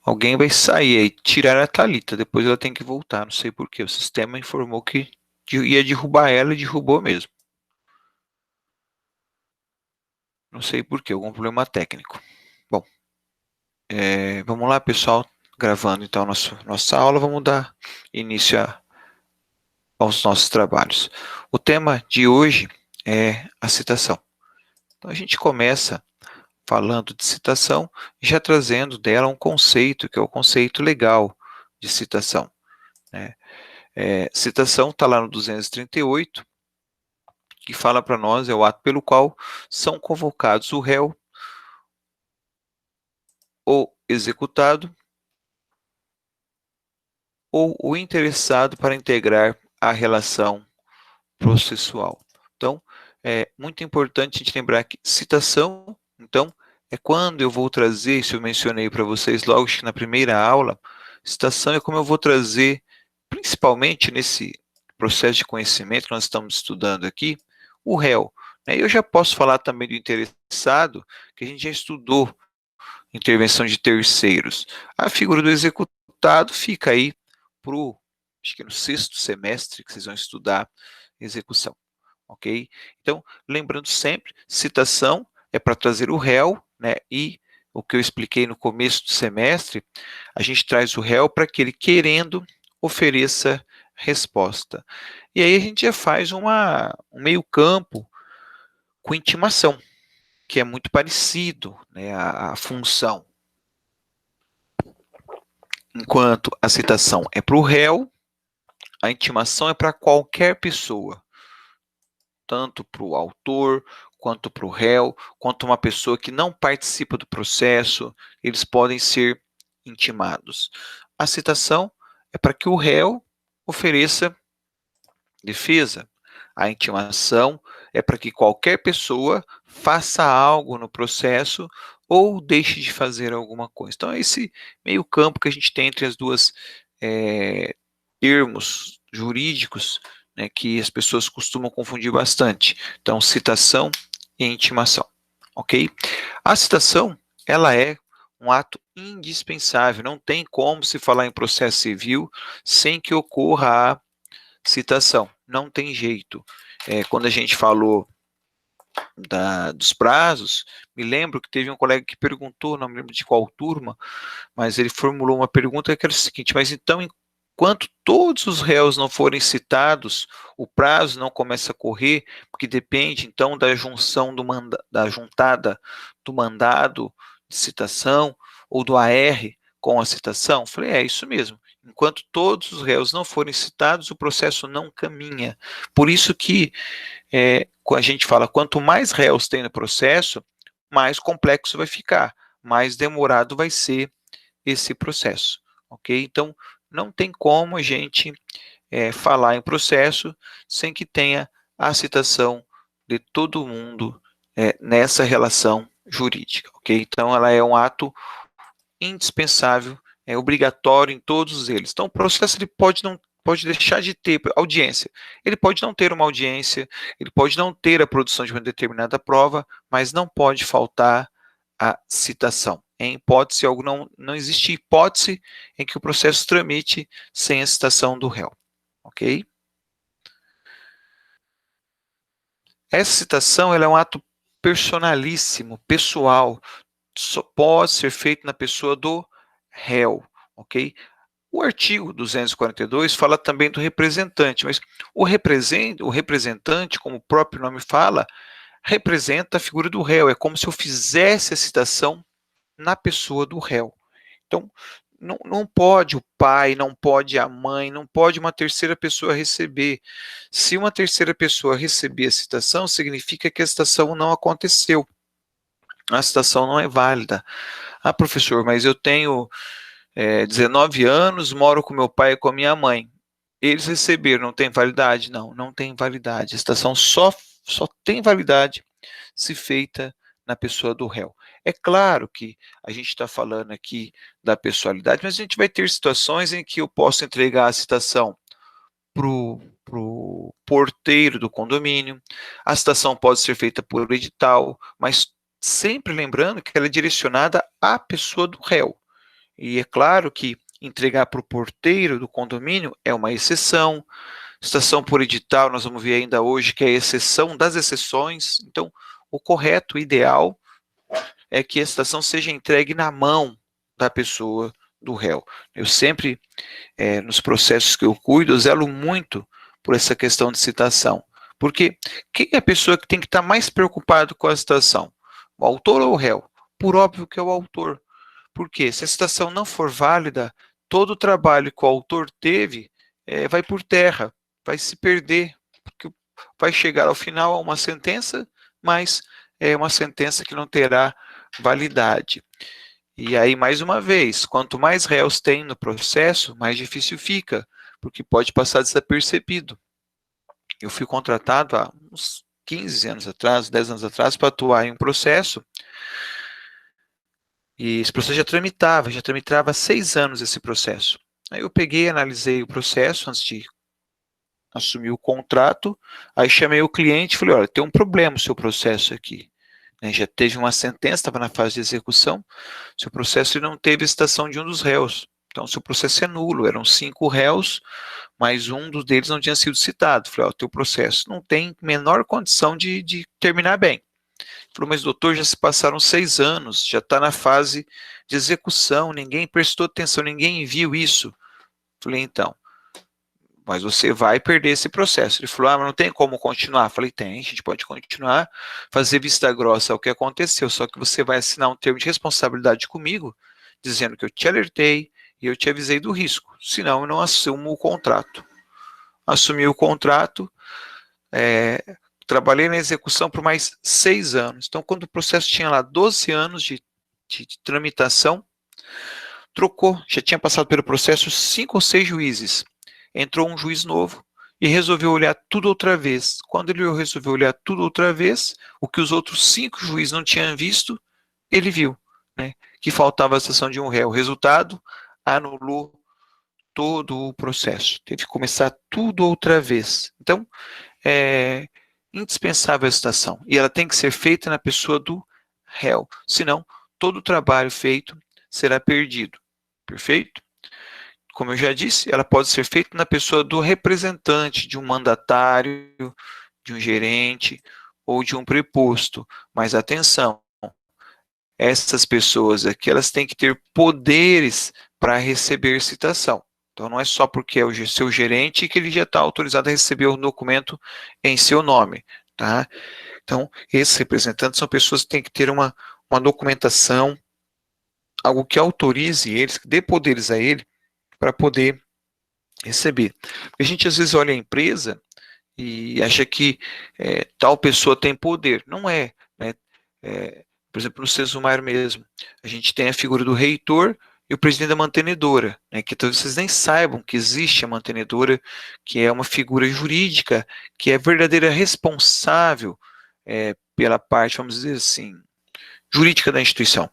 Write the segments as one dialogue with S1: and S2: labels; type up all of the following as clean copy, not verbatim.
S1: Alguém vai sair aí, tirar a Thalita, depois ela tem que voltar, não sei por quê. O sistema informou que ia derrubar ela e derrubou mesmo. Não sei por quê, algum problema técnico. Bom, vamos lá, pessoal, gravando então nossa aula, vamos dar início aos nossos trabalhos. O tema de hoje é a citação. Então a gente começa falando de citação, já trazendo dela um conceito, que é o conceito legal de citação, né? Citação está lá no 238, que fala para nós, é o ato pelo qual são convocados o réu, ou executado, ou o interessado para integrar a relação processual. Então, é muito importante a gente lembrar que citação, então, é quando eu vou trazer, isso eu mencionei para vocês logo na primeira aula, citação é como eu vou trazer, principalmente nesse processo de conhecimento que nós estamos estudando aqui, o réu. Eu já posso falar também do interessado, que a gente já estudou intervenção de terceiros. A figura do executado fica aí para o, acho que no sexto semestre que vocês vão estudar execução, ok? Então, lembrando sempre, citação é para trazer o réu, né? E o que eu expliquei no começo do semestre, a gente traz o réu para que ele, querendo, ofereça resposta. E aí a gente já faz um meio campo com intimação, que é muito parecido, né, a função. Enquanto a citação é para o réu, a intimação é para qualquer pessoa, tanto para o autor, quanto para o réu, quanto uma pessoa que não participa do processo, eles podem ser intimados. A citação é para que o réu ofereça defesa. A intimação é para que qualquer pessoa faça algo no processo ou deixe de fazer alguma coisa. Então, é esse meio campo que a gente tem entre as duas termos jurídicos, né, que as pessoas costumam confundir bastante. Então, citação e intimação, ok? A citação, ela é um ato indispensável, não tem como se falar em processo civil sem que ocorra a citação, não tem jeito. Quando a gente falou dos prazos, me lembro que teve um colega que perguntou, não me lembro de qual turma, mas ele formulou uma pergunta que era o seguinte: mas então, enquanto todos os réus não forem citados, o prazo não começa a correr, porque depende então da junção da juntada do mandado de citação ou do AR com a citação? Falei, é isso mesmo. Enquanto todos os réus não forem citados, o processo não caminha. Por isso que a gente fala, quanto mais réus tem no processo, mais complexo vai ficar, mais demorado vai ser esse processo, ok? Então, não tem como a gente falar em processo sem que tenha a citação de todo mundo nessa relação jurídica, ok? Então, ela é um ato indispensável, é obrigatório em todos eles. Então, o processo ele pode deixar de ter audiência. Ele pode não ter uma audiência, ele pode não ter a produção de uma determinada prova, mas não pode faltar a citação. Em hipótese alguma, não existe hipótese em que o processo tramite sem a citação do réu. Ok? Essa citação ela é um ato personalíssimo, pessoal, só pode ser feito na pessoa do réu. Ok? O artigo 242 fala também do representante, mas o representante, como o próprio nome fala, representa a figura do réu. É como se eu fizesse a citação na pessoa do réu. Então, não pode o pai, não pode a mãe, não pode uma terceira pessoa receber. Se uma terceira pessoa receber a citação, significa que a citação não aconteceu. A citação não é válida. Ah, professor, mas eu tenho 19 anos, moro com meu pai e com a minha mãe. Eles receberam, não tem validade? Não, não tem validade. A citação só tem validade se feita na pessoa do réu. É claro que a gente está falando aqui da pessoalidade, mas a gente vai ter situações em que eu posso entregar a citação para o porteiro do condomínio, a citação pode ser feita por edital, mas sempre lembrando que ela é direcionada à pessoa do réu. E é claro que entregar para o porteiro do condomínio é uma exceção. Citação por edital, nós vamos ver ainda hoje que é a exceção das exceções. Então, o correto, o ideal, é que a citação seja entregue na mão da pessoa, do réu. Eu sempre, nos processos que eu cuido, eu zelo muito por essa questão de citação. Porque quem é a pessoa que tem que estar mais preocupado com a citação? O autor ou o réu? Por óbvio que é o autor. Porque se a citação não for válida, todo o trabalho que o autor teve vai por terra, vai se perder, porque vai chegar ao final a uma sentença, mas é uma sentença que não terá validade. E aí, mais uma vez, quanto mais réus tem no processo, mais difícil fica, porque pode passar desapercebido. Eu fui contratado há uns 15 anos atrás, 10 anos atrás, para atuar em um processo, e esse processo já tramitava há 6 anos esse processo. Aí eu peguei, analisei o processo antes de assumir o contrato, aí chamei o cliente e falei, olha, tem um problema no seu processo aqui. Já teve uma sentença, estava na fase de execução, seu processo não teve citação de um dos réus. Então, seu processo é nulo, eram 5 réus, mas um dos deles não tinha sido citado. Falei, ó, teu processo não tem menor condição de terminar bem. Falou, mas doutor, já se passaram 6 anos, já está na fase de execução, ninguém prestou atenção, ninguém viu isso. Falei, então, mas você vai perder esse processo. Ele falou, mas não tem como continuar. Falei, tem, a gente pode continuar, fazer vista grossa ao que aconteceu, só que você vai assinar um termo de responsabilidade comigo, dizendo que eu te alertei e eu te avisei do risco, senão eu não assumo o contrato. Assumi o contrato, trabalhei na execução por mais 6 anos. Então, quando o processo tinha lá 12 anos de tramitação, trocou, já tinha passado pelo processo 5 ou 6 juízes. Entrou um juiz novo e resolveu olhar tudo outra vez. Quando ele resolveu olhar tudo outra vez, o que os outros 5 juízes não tinham visto, ele viu, né, que faltava a citação de um réu. O resultado, anulou todo o processo. Teve que começar tudo outra vez. Então, é indispensável a citação. E ela tem que ser feita na pessoa do réu. Senão, todo o trabalho feito será perdido. Perfeito? Como eu já disse, ela pode ser feita na pessoa do representante, de um mandatário, de um gerente ou de um preposto. Mas atenção, essas pessoas aqui, elas têm que ter poderes para receber citação. Então, não é só porque é o seu gerente que ele já está autorizado a receber o documento em seu nome, tá? Então, esses representantes são pessoas que têm que ter uma documentação, algo que autorize eles, que dê poderes a ele para poder receber. Porque a gente às vezes olha a empresa e acha que tal pessoa tem poder. Não é, né? Por exemplo, no Sesumar mesmo, a gente tem a figura do reitor e o presidente da mantenedora, né, que talvez vocês nem saibam que existe a mantenedora, que é uma figura jurídica, que é verdadeira responsável pela parte, vamos dizer assim, jurídica da instituição.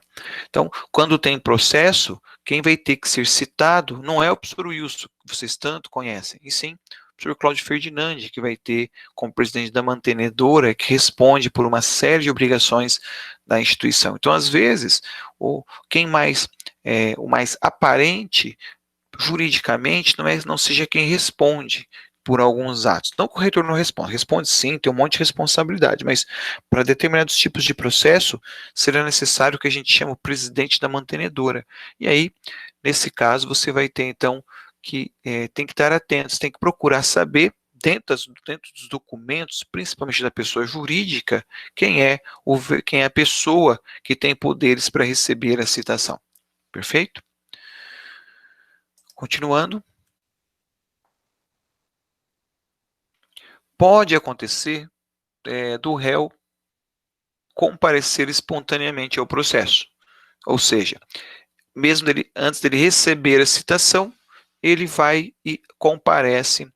S1: Então, quando tem processo, quem vai ter que ser citado não é o professor Wilson, que vocês tanto conhecem, e sim o professor Cláudio Ferdinandi, que vai ter como presidente da mantenedora, que responde por uma série de obrigações da instituição. Então, às vezes, o mais aparente juridicamente não seja quem responde por alguns atos. Não que o reitor não responde, responde sim, tem um monte de responsabilidade, mas para determinados tipos de processo, será necessário que a gente chame o presidente da mantenedora. E aí, nesse caso, você vai ter, então, que tem que estar atento, tem que procurar saber, dentro dos documentos, principalmente da pessoa jurídica, quem é a pessoa que tem poderes para receber a citação. Perfeito? Continuando. Pode acontecer do réu comparecer espontaneamente ao processo. Ou seja, mesmo antes dele receber a citação, ele vai e comparece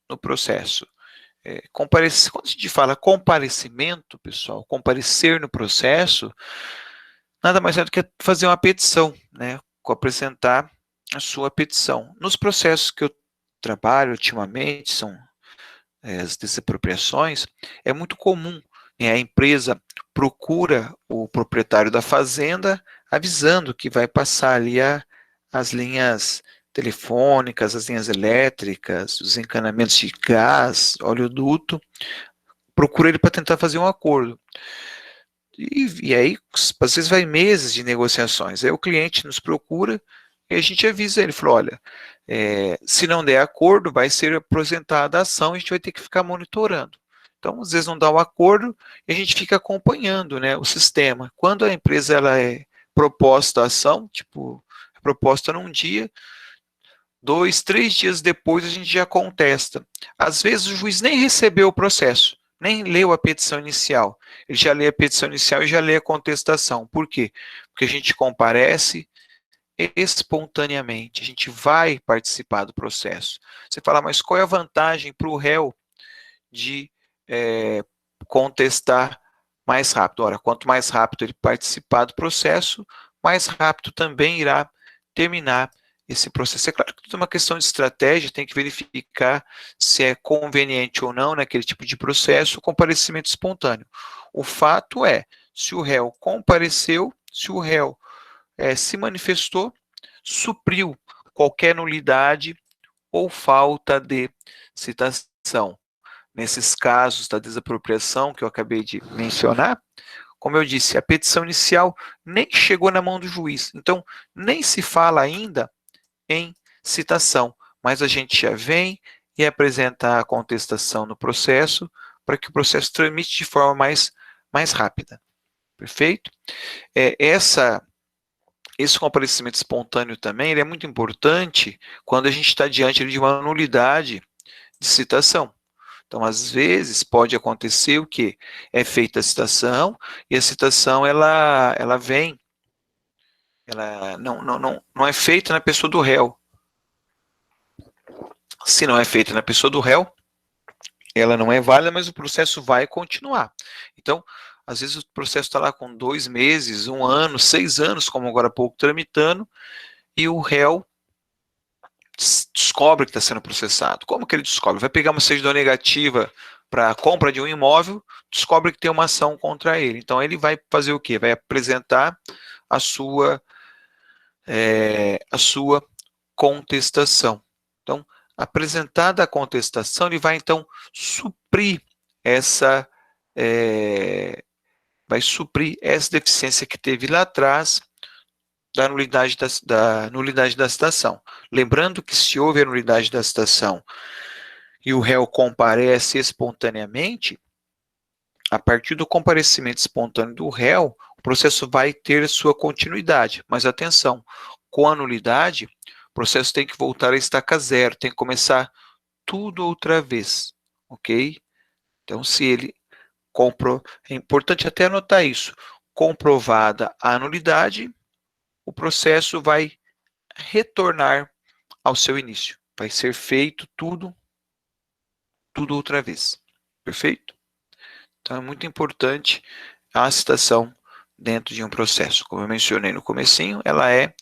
S1: no processo. Quando a gente fala comparecimento, pessoal, comparecer no processo, nada mais é do que fazer uma petição, né? Apresentar a sua petição. Nos processos que eu trabalho ultimamente, são as desapropriações, é muito comum, né, a empresa procura o proprietário da fazenda avisando que vai passar ali as linhas telefônicas, as linhas elétricas, os encanamentos de gás, oleoduto, procura ele para tentar fazer um acordo. E aí, às vezes, vai meses de negociações. Aí o cliente nos procura e a gente avisa ele, falou, olha, se não der acordo, vai ser apresentada a ação e a gente vai ter que ficar monitorando. Então, às vezes não dá o acordo e a gente fica acompanhando, né, o sistema. Quando a empresa ela é proposta a ação, tipo, é proposta num dia, 2, 3 dias depois a gente já contesta. Às vezes o juiz nem recebeu o processo, nem leu a petição inicial. Ele já lê a petição inicial e já lê a contestação. Por quê? Porque a gente comparece espontaneamente, a gente vai participar do processo. Você fala, mas qual é a vantagem para o réu de contestar mais rápido? Ora, quanto mais rápido ele participar do processo, mais rápido também irá terminar esse processo. É claro que tudo é uma questão de estratégia, tem que verificar se é conveniente ou não naquele tipo de processo o comparecimento espontâneo. O fato é, se o réu compareceu, se o réu se manifestou, supriu qualquer nulidade ou falta de citação. Nesses casos da desapropriação que eu acabei de mencionar, como eu disse, a petição inicial nem chegou na mão do juiz, então nem se fala ainda em citação, mas a gente já vem e apresenta a contestação no processo para que o processo tramite de forma mais rápida. Perfeito? Esse comparecimento espontâneo também ele é muito importante quando a gente está diante de uma nulidade de citação. Então, às vezes, pode acontecer o quê? É feita a citação e a citação ela vem, ela não é feita na pessoa do réu. Se não é feita na pessoa do réu, ela não é válida, mas o processo vai continuar. Então, às vezes o processo está lá com 2 meses, 1 ano, 6 anos, como agora há pouco, tramitando, e o réu descobre que está sendo processado. Como que ele descobre? Vai pegar uma certidão negativa para a compra de um imóvel, descobre que tem uma ação contra ele. Então, ele vai fazer o quê? Vai apresentar a sua contestação. Então, apresentada a contestação, ele vai, então, suprir essa deficiência que teve lá atrás da nulidade da citação. Lembrando que se houve a nulidade da citação e o réu comparece espontaneamente, a partir do comparecimento espontâneo do réu, o processo vai ter sua continuidade. Mas atenção, com a nulidade, o processo tem que voltar a estaca zero, tem que começar tudo outra vez, ok? Então, se ele é importante até anotar isso, comprovada a nulidade, o processo vai retornar ao seu início. Vai ser feito tudo outra vez. Perfeito? Então é muito importante a citação dentro de um processo. Como eu mencionei no comecinho, ela é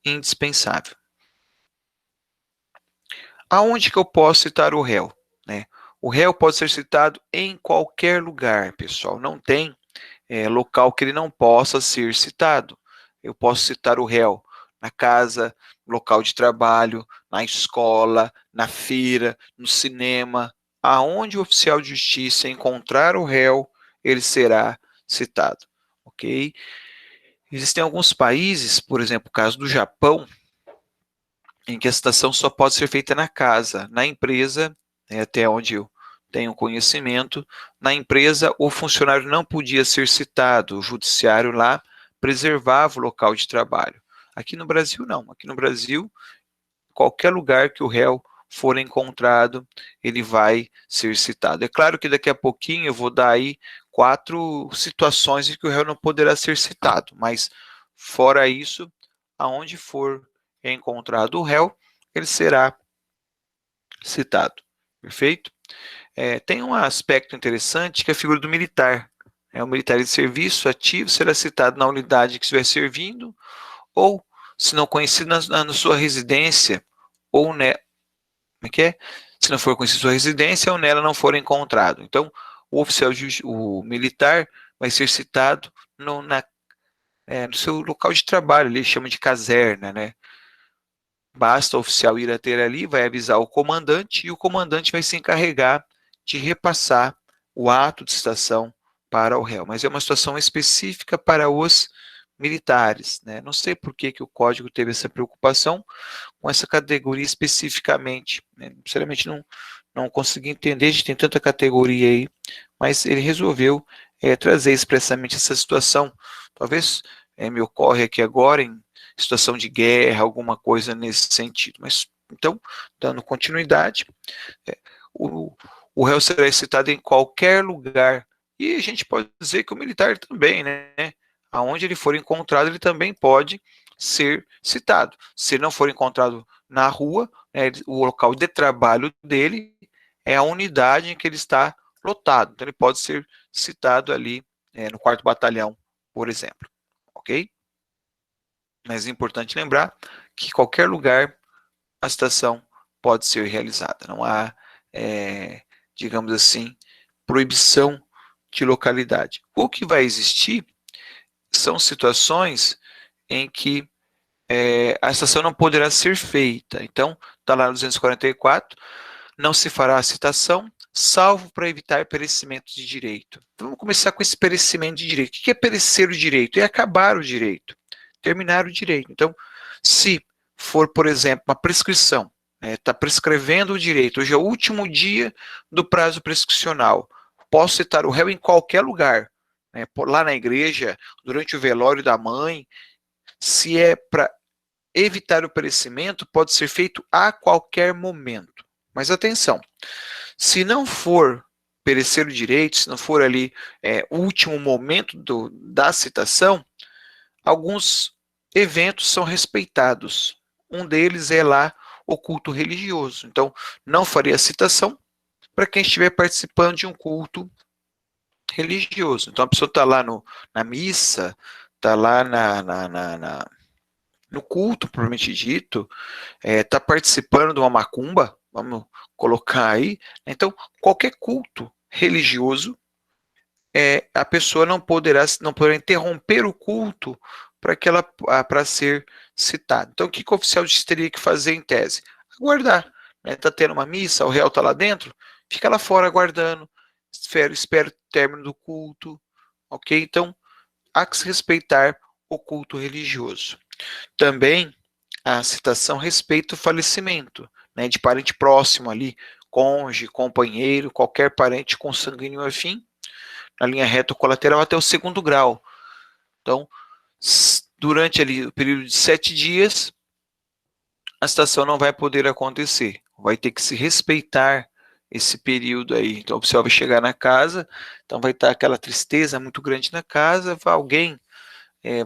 S1: indispensável. Aonde que eu posso citar o réu? Né? O réu pode ser citado em qualquer lugar, pessoal. Não tem local que ele não possa ser citado. Eu posso citar o réu na casa, no local de trabalho, na escola, na feira, no cinema. Aonde o oficial de justiça encontrar o réu, ele será citado, ok? Existem alguns países, por exemplo, o caso do Japão, em que a citação só pode ser feita na casa, na empresa, até onde eu tenho conhecimento, na empresa o funcionário não podia ser citado, o judiciário lá preservava o local de trabalho. Aqui no Brasil não, aqui no Brasil qualquer lugar que o réu for encontrado, ele vai ser citado. É claro que daqui a pouquinho eu vou dar aí 4 situações em que o réu não poderá ser citado, mas fora isso, aonde for encontrado o réu, ele será citado. Perfeito? Tem um aspecto interessante que é a figura do militar. O militar de serviço ativo será citado na unidade que estiver servindo, ou, se não conhecido, na sua residência, ou como é que é? Se não for conhecido sua residência, ou nela não for encontrado. Então, o militar vai ser citado no seu local de trabalho, ele chama de caserna, né? Basta o oficial ir até ali, vai avisar o comandante e o comandante vai se encarregar de repassar o ato de citação para o réu. Mas é uma situação específica para os militares, né? Não sei por que o código teve essa preocupação com essa categoria especificamente, né? Sinceramente não consegui entender, a gente tem tanta categoria aí, mas ele resolveu trazer expressamente essa situação. Talvez me ocorre aqui agora em situação de guerra, alguma coisa nesse sentido. Mas, então, dando continuidade, é, o, o réu será citado em qualquer lugar. E a gente pode dizer que o militar também, né? Aonde ele for encontrado, ele também pode ser citado. Se ele não for encontrado na rua, né, o local de trabalho dele é a unidade em que ele está lotado. Então, ele pode ser citado ali no 4º Batalhão, por exemplo. Ok? Mas é importante lembrar que qualquer lugar a citação pode ser realizada. Não há, digamos assim, proibição de localidade. O que vai existir são situações em que a citação não poderá ser feita. Então, está lá no 244, não se fará a citação, salvo para evitar perecimento de direito. Então, vamos começar com esse perecimento de direito. O que é perecer o direito? É acabar o direito, terminar o direito. Então, se for, por exemplo, uma prescrição, está prescrevendo o direito, hoje é o último dia do prazo prescricional, posso citar o réu em qualquer lugar, né, lá na igreja, durante o velório da mãe, se é para evitar o perecimento, pode ser feito a qualquer momento. Mas atenção, se não for perecer o direito, se não for ali o último momento da citação, alguns eventos são respeitados. Um deles é lá o culto religioso. Então, não faria citação para quem estiver participando de um culto religioso. Então, a pessoa está lá na missa, está lá no culto, propriamente dito, está participando de uma macumba, vamos colocar aí. Então, qualquer culto religioso, a pessoa não poderá interromper o culto para ser citada. Então, o que o oficial teria que fazer em tese? Aguardar. Está tendo uma missa, o réu está lá dentro, fica lá fora aguardando, espera o término do culto, ok? Então, há que se respeitar o culto religioso. Também a citação respeita o falecimento, né, de parente próximo ali, cônjuge, companheiro, qualquer parente consanguíneo afim, na linha reta ou colateral até o 2º grau. Então, durante ali o período de 7 dias, a citação não vai poder acontecer. Vai ter que se respeitar esse período aí. Então, o oficial vai chegar na casa, então vai estar aquela tristeza muito grande na casa, alguém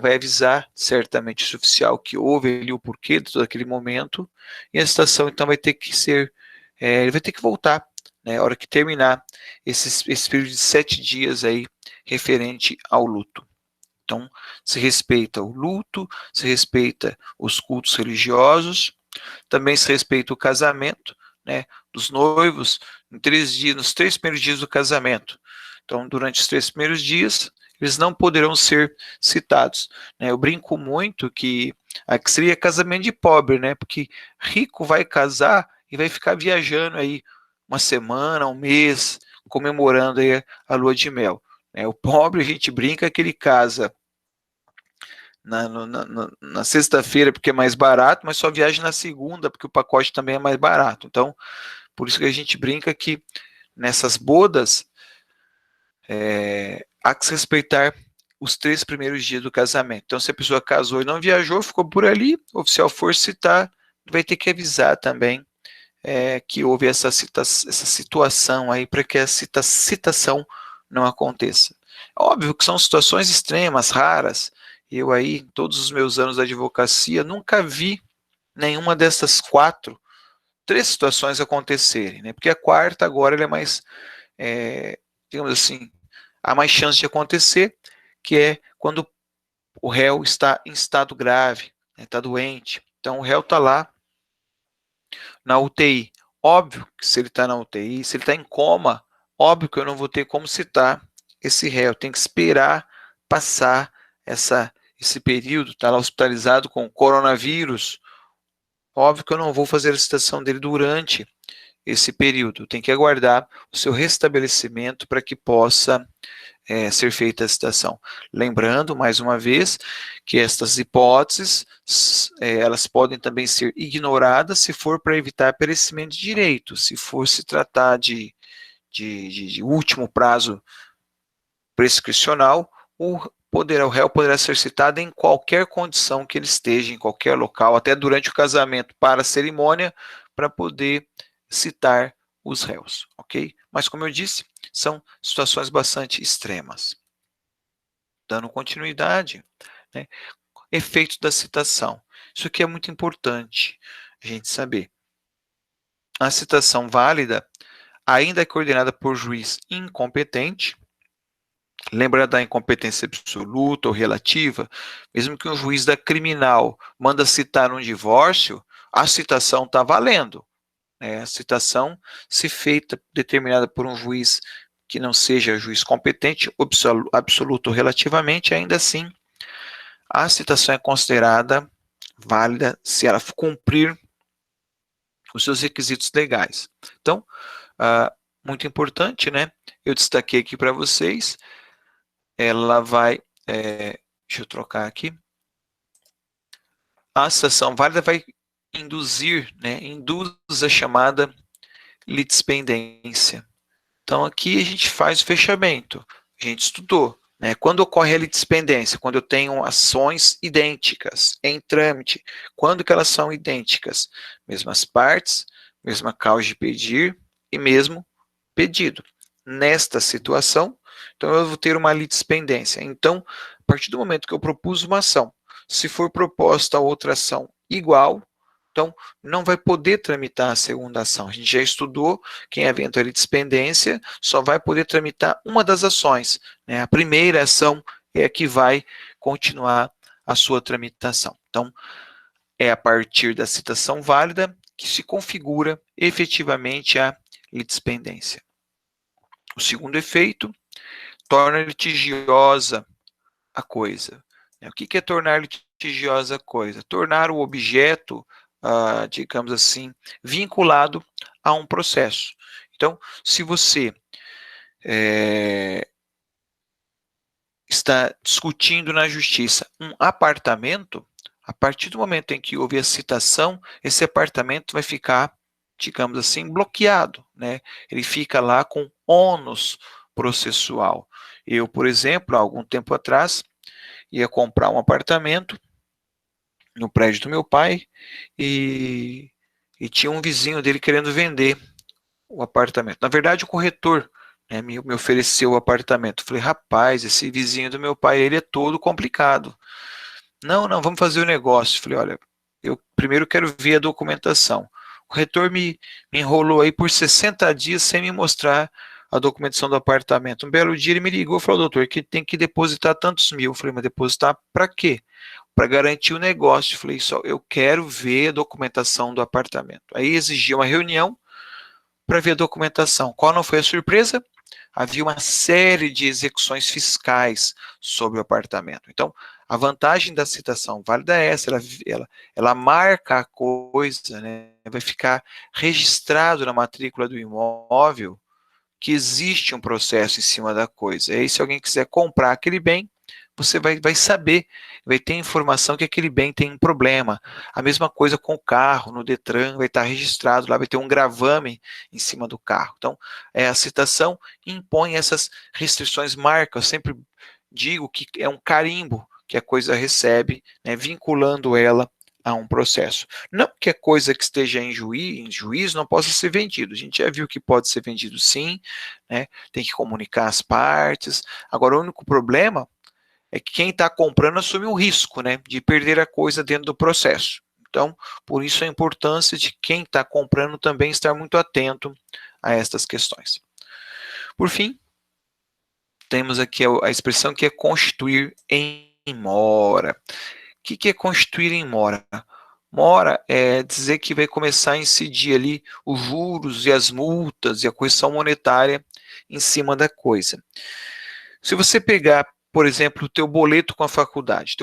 S1: vai avisar certamente o oficial que houve ali o porquê de todo aquele momento, e a citação então vai ter que ser, ele vai ter que voltar, né, a hora que terminar esse período de 7 dias aí referente ao luto. Então, se respeita o luto, se respeita os cultos religiosos, também se respeita o casamento, né, dos noivos, em 3 dias, nos 3 primeiros dias do casamento. Então, durante os 3 primeiros dias, eles não poderão ser citados, né? Eu brinco muito que aqui seria casamento de pobre, né? Porque rico vai casar e vai ficar viajando aí uma semana, um mês, comemorando aí a lua de mel, né? O pobre, a gente brinca que ele casa na sexta-feira porque é mais barato, mas só viaja na segunda porque o pacote também é mais barato. Então, por isso que a gente brinca que nessas bodas há que se respeitar os 3 primeiros dias do casamento. Então, se a pessoa casou e não viajou, ficou por ali, o oficial for citar, vai ter que avisar também que houve essa situação aí para que a citação não aconteça. Óbvio que são situações extremas, raras. Eu aí, todos os meus anos da advocacia, nunca vi nenhuma dessas 3 situações acontecerem, né? Porque a quarta agora ela é mais, digamos assim, há mais chance de acontecer, que é quando o réu está em estado grave, está doente. Então o réu está lá na UTI. Óbvio que se ele está na UTI, se ele está em coma, óbvio que eu não vou ter como citar esse réu. Tem que esperar passar esse período, está lá hospitalizado com coronavírus, óbvio que eu não vou fazer a citação dele durante esse período, tem que aguardar o seu restabelecimento para que possa ser feita a citação. Lembrando, mais uma vez, que estas hipóteses, elas podem também ser ignoradas se for para evitar perecimento de direito, se for se tratar de último prazo prescricional, o réu poderá ser citado em qualquer condição que ele esteja, em qualquer local, até durante o casamento, para a cerimônia, para poder citar os réus, ok? Mas, como eu disse, são situações bastante extremas. Dando continuidade, né? Efeitos da citação. Isso aqui é muito importante a gente saber. A citação válida, ainda que ordenada por juiz incompetente, lembra da incompetência absoluta ou relativa? Mesmo que um juiz da criminal manda citar um divórcio, a citação está valendo. A citação, se feita, determinada por um juiz que não seja juiz competente, absoluto ou relativamente, ainda assim, a citação é considerada válida se ela cumprir os seus requisitos legais. Então, muito importante, né? Eu destaquei aqui para vocês, ela vai, deixa eu trocar aqui, a citação válida vai induzir, né? Induz a chamada litispendência. Então, aqui a gente faz o fechamento, a gente estudou, né? Quando ocorre a litispendência? Quando eu tenho ações idênticas em trâmite. Quando que elas são idênticas? Mesmas partes, mesma causa de pedir e mesmo pedido. Nesta situação, então eu vou ter uma litispendência. Então, a partir do momento que eu propus uma ação, se for proposta outra ação igual, então não vai poder tramitar a segunda ação. A gente já estudou que em evento de litispendência só vai poder tramitar uma das ações, né? A primeira ação é a que vai continuar a sua tramitação. Então, é a partir da citação válida que se configura efetivamente a litispendência. O segundo efeito, torna litigiosa a coisa. O que é tornar litigiosa a coisa? Tornar o objeto, digamos assim, vinculado a um processo. Então, se você está discutindo na justiça um apartamento, a partir do momento em que houve a citação, esse apartamento vai ficar, digamos assim, bloqueado, né? Ele fica lá com ônus processual. Eu, por exemplo, há algum tempo atrás, ia comprar um apartamento no prédio do meu pai e tinha um vizinho dele querendo vender o apartamento. Na verdade, o corretor, né, me ofereceu o apartamento. Falei, rapaz, esse vizinho do meu pai, ele é todo complicado. Não, vamos fazer o negócio. Falei, olha, eu primeiro quero ver a documentação. O corretor me enrolou aí por 60 dias sem me mostrar a documentação do apartamento. Um belo dia ele me ligou e falou, doutor, que tem que depositar tantos mil. Eu falei, mas depositar para quê? Para garantir o negócio. Eu falei, só, eu quero ver a documentação do apartamento. Aí exigia uma reunião para ver a documentação. Qual não foi a surpresa? Havia uma série de execuções fiscais sobre o apartamento. Então, a vantagem da citação válida é essa, ela marca a coisa, né? Vai ficar registrado na matrícula do imóvel que existe um processo em cima da coisa. E aí, se alguém quiser comprar aquele bem, você vai saber, vai ter informação que aquele bem tem um problema. A mesma coisa com o carro, no Detran, vai estar registrado lá, vai ter um gravame em cima do carro. Então, a citação impõe essas restrições, marca. Eu sempre digo que é um carimbo que a coisa recebe, né, vinculando ela a um processo. Não que a coisa que esteja em juiz não possa ser vendido. A gente já viu que pode ser vendido sim, né, tem que comunicar as partes. Agora, o único problema é que quem está comprando assume o risco, né, de perder a coisa dentro do processo. Então, por isso a importância de quem está comprando também estar muito atento a estas questões. Por fim, temos aqui a expressão que é constituir em mora. O que é constituir em mora? Mora é dizer que vai começar a incidir ali os juros e as multas e a correção monetária em cima da coisa. Se você pegar, por exemplo, o teu boleto com a faculdade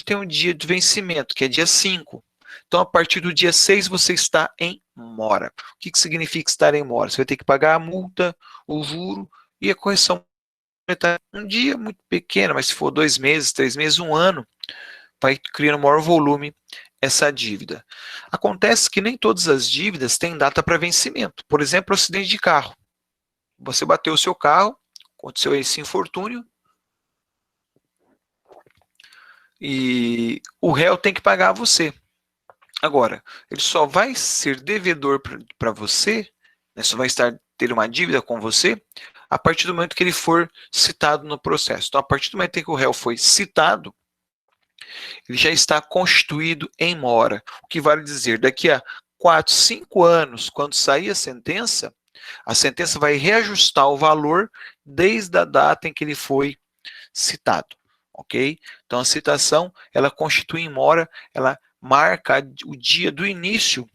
S1: tem um dia de vencimento, que é dia 5. Então, a partir do dia 6, você está em mora. O que significa estar em mora? Você vai ter que pagar a multa, o juro e a correção monetária. Um dia muito pequeno, mas se for 2 meses, 3 meses, um ano, vai criando maior volume essa dívida. Acontece que nem todas as dívidas têm data para vencimento. Por exemplo, acidente de carro. Você bateu o seu carro, aconteceu esse infortúnio, e o réu tem que pagar a você. Agora, ele só vai ser devedor para você, né, só vai ter uma dívida com você, a partir do momento que ele for citado no processo. Então, a partir do momento em que o réu foi citado, ele já está constituído em mora. O que vale dizer, daqui a 4, 5 anos, quando sair a sentença vai reajustar o valor desde a data em que ele foi citado, ok? Então, a citação, ela constitui em mora, ela marca o dia do início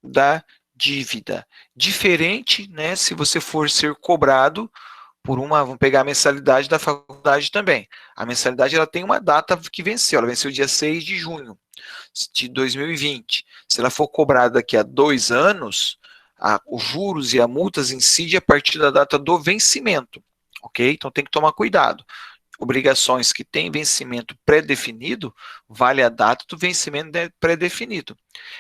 S1: da dívida. Diferente, né, se você for ser cobrado por vamos pegar a mensalidade da faculdade também. A mensalidade, ela tem uma data que venceu, ela venceu dia 6 de junho de 2020. Se ela for cobrada daqui a 2 anos, os juros e as multas incidem a partir da data do vencimento, ok? Então tem que tomar cuidado. Obrigações que têm vencimento pré-definido, vale a data do vencimento pré-definido.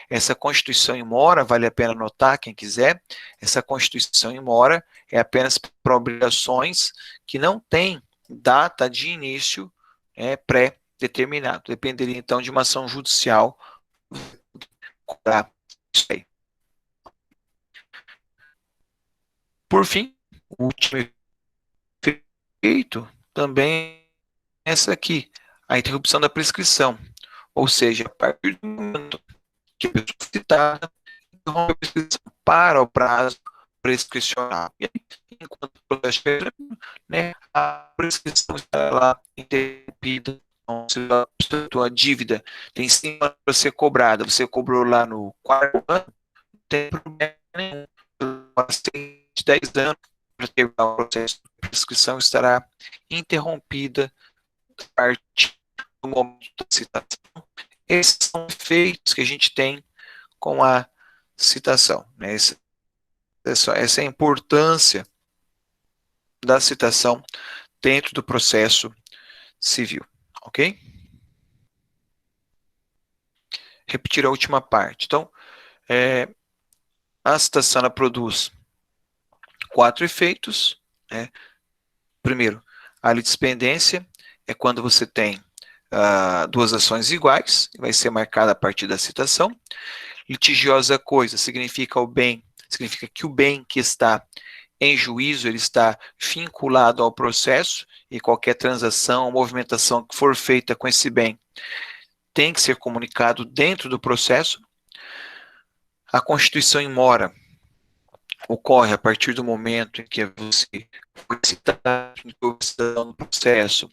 S1: Essa Constituição em mora, vale a pena anotar, quem quiser, essa Constituição em mora é apenas para obrigações que não têm data de início pré-determinado. Dependeria, então, de uma ação judicial para isso aí. Por fim, o último efeito também é essa aqui, a interrupção da prescrição. Ou seja, a partir do momento que a pessoa citada interrompe a prescrição para o prazo prescricional. E aí, enquanto o processo estiver, né, a prescrição está lá interrompida. Então, se a tua dívida tem 5 anos para ser cobrada, você cobrou lá no 4º ano, não tem problema nenhum. Tem 10 anos para terminar o processo de prescrição, estará interrompida a partir do momento da citação. Esses são efeitos que a gente tem com a citação. Né? Essa é a importância da citação dentro do processo civil. Ok? Repetir a última parte. Então, a citação ela produz 4 efeitos. Né? Primeiro, a litispendência é quando você tem 2 ações iguais, vai ser marcada a partir da citação. Litigiosa coisa significa que o bem que está em juízo, ele está vinculado ao processo, e qualquer transação ou movimentação que for feita com esse bem tem que ser comunicado dentro do processo. A constituição em mora ocorre a partir do momento em que você foi citado no processo,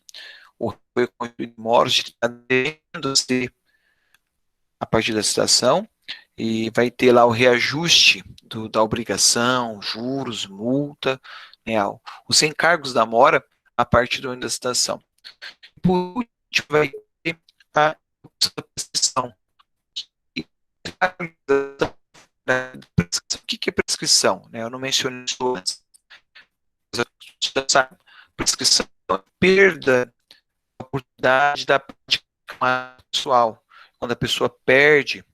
S1: ou foi constituído em mora, está devendo-se a partir da citação, e vai ter lá o reajuste da obrigação, juros, multa, né, os encargos da mora a partir do momento da citação. Por último, vai ter a prescrição. O que é prescrição? Eu não mencionei isso antes. Prescrição é a perda da oportunidade da prática pessoal. Quando a pessoa perde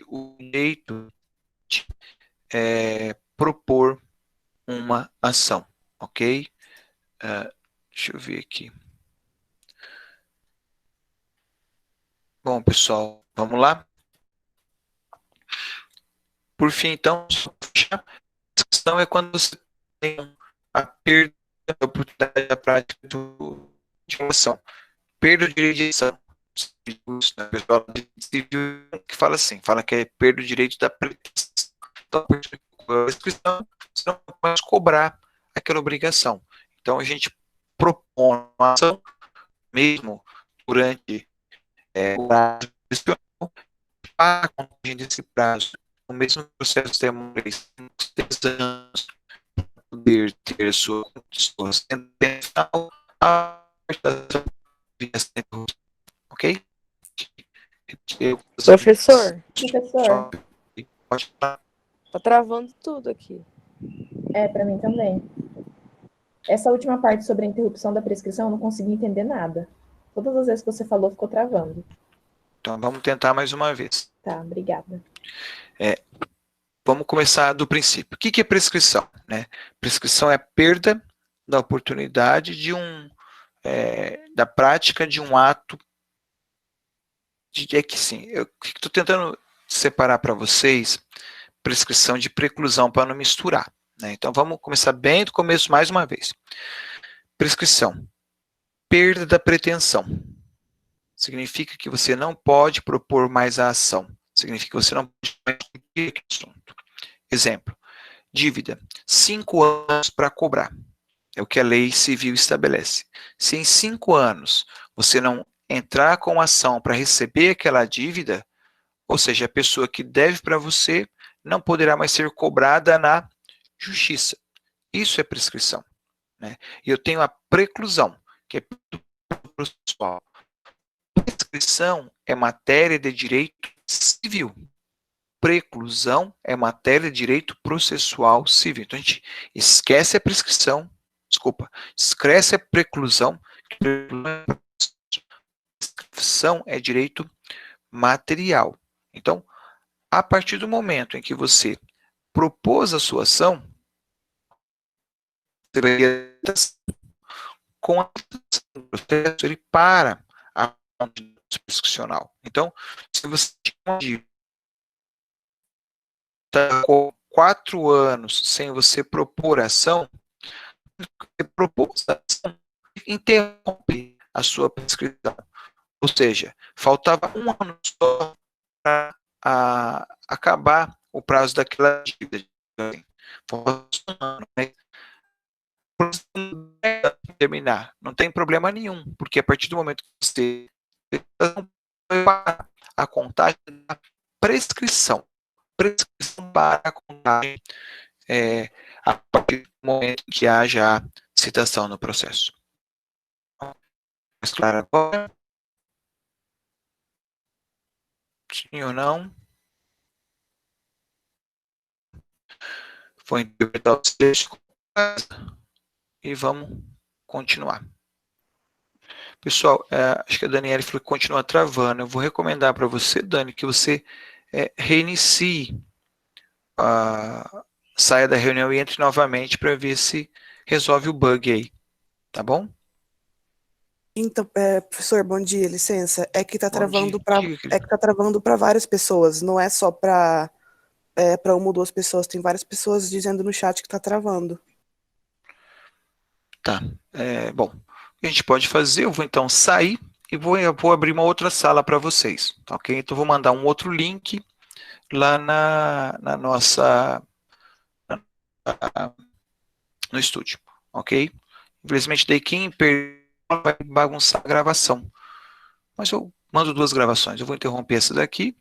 S1: o direito de propor uma ação, ok? Deixa eu ver aqui. Bom, pessoal, vamos lá? Por fim, então, a questão é quando você tem a perda da oportunidade da prática de uma ação. Perda do direito de ação. O pessoal civil que fala assim, fala que é perda do direito da pretensão. Então, a prescrição, você não pode cobrar aquela obrigação. Então, a gente propõe uma ação, mesmo durante o prazo prescricional, para a contagem desse prazo, o mesmo processo demora 3 anos para poder ter sua sentença final, a ok?
S2: Professor,
S3: Professor,
S1: Pode falar.
S2: tá travando tudo aqui.
S3: para mim também. Essa última parte sobre a interrupção da prescrição, eu não consegui entender nada. Todas as vezes que você falou, ficou travando.
S1: Então, vamos tentar mais uma vez.
S3: Tá, obrigada.
S1: Vamos começar do princípio. O que é prescrição? Né? Prescrição é a perda da oportunidade da prática de um ato. É que sim, eu estou tentando separar para vocês prescrição de preclusão para não misturar. Né? Então, vamos começar bem do começo mais uma vez. Prescrição. Perda da pretensão. Significa que você não pode propor mais a ação. Significa que você não pode mais cumprir aquele assunto. Exemplo. Dívida. 5 anos para cobrar. É o que a lei civil estabelece. Se em 5 anos você não entrar com ação para receber aquela dívida, ou seja, a pessoa que deve para você não poderá mais ser cobrada na justiça. Isso é prescrição. Né? E eu tenho a preclusão, que é processual. Prescrição é matéria de direito civil. Preclusão é matéria de direito processual civil. Então, a gente esquece a prescrição, esquece a preclusão, prescrição é direito material. Então, a partir do momento em que você propôs a sua ação, com a processo, ele para a prescricional. Então, se você está com 4 anos sem você propor ação, você propôs a ação, interrompe a sua prescrição. Ou seja, faltava 1 ano só para acabar o prazo daquela dívida. Faltava 1 ano, né? Terminar, não tem problema nenhum, porque a partir do momento que você a contagem da prescrição para a contagem a partir do momento que haja a citação no processo. Mais claro agora? Sim ou não? Vou interpretar os textos e vamos continuar. Pessoal, acho que a Daniela falou que continua travando. Eu vou recomendar para você, Dani, que você reinicie, saia da reunião e entre novamente para ver se resolve o bug aí. Tá bom?
S4: Então, professor, bom dia, licença. É que está travando
S1: para
S4: várias pessoas, não é só para uma ou duas pessoas. Tem várias pessoas dizendo no chat que está travando.
S1: Tá. Bom, o que a gente pode fazer, eu vou então sair e vou abrir uma outra sala para vocês, tá, ok? Então, vou mandar um outro link lá na nossa no estúdio, ok? Infelizmente, daí quem perdeu vai bagunçar a gravação. Mas eu mando 2 gravações. Eu vou interromper essa daqui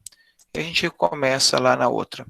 S1: e a gente começa lá na outra.